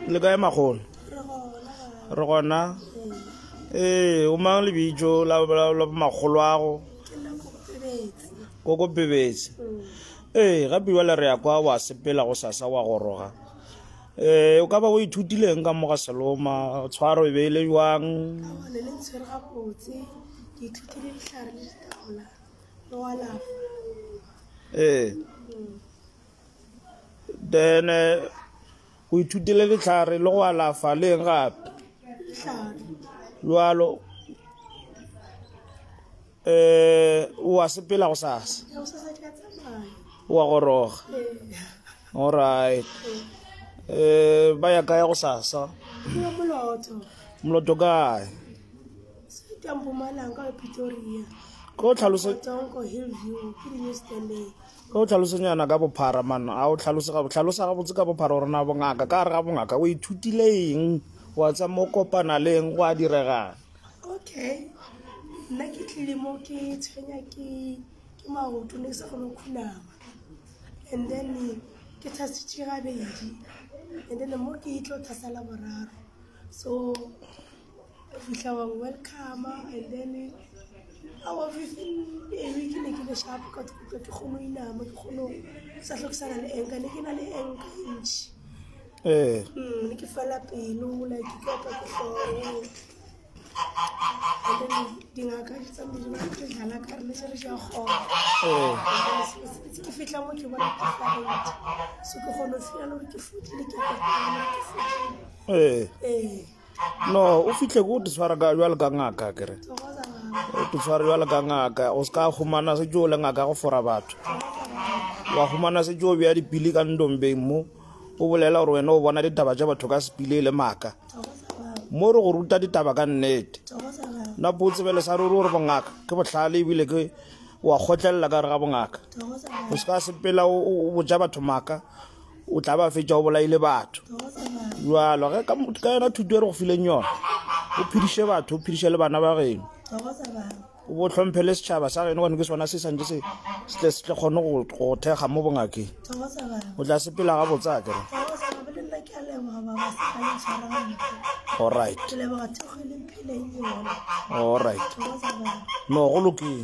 le kae magolo re gona o mang le bitso la magolo a go koko Pebetse gape jwale re ya kwa wa sepela go sasa wa goroga o ka ba o ithutileng ka mo ga Seloma tshwaro e beile jwang then o ithutile letlhare le go alafa le eng gape jwalo o a sepela go sasa o a goroga alright ba ya kae go sasa moloto kae ko tlhalosanyana ka bophara man a o tlhalosa gabotse ka bophara gore na bongaka ka re ga bongaka o ithutileng wa tsa mo kopana leng go a diregana okay nna ke tlile mo ke tshwenya ke maoto ne ke sa kgone go khunama and then ke thasitse gabedi and then mo ke itlo thasala boraro so fihla wa welcome and then our within a week ne ke le sharp ka ke kgone inama ke kgone sa tlhoksana le enka ne ke na le enka inch ne ke fela pelo like ke ka ke hloro and then dingaka tsa mmele ba ke jala ka re se re ja go ke fihla mo ke bona different so ke kgone fela le ke futile ke no o fihle go di tshwara ka jwalo ka ngaka kere o di tshwara jwalo ka ngaka o ska humana se jo le ngaka go fora batho wa humana se jo bya dipili ka ndombeng mo o bolela gore wena o bona ditaba tša batho ka sepile le maka mo re go ruta ditaba ka nnete na botse bele sa ruri gore bongaka ke bohlale ebile ke wa kgotlelela ka re ga bongaka o ska sepela o boja batho maka o tla ba fetša o bolaile batho jwalo ge ka yona thuto e re go fileng yona o phediše batho o phediše le bana ba geno o bo tlhomphele setšhaba sa geno gone ke sona se santse se tle kgone go thekga mo bongakeng o tla sepela ga botsa kere alright no go lokile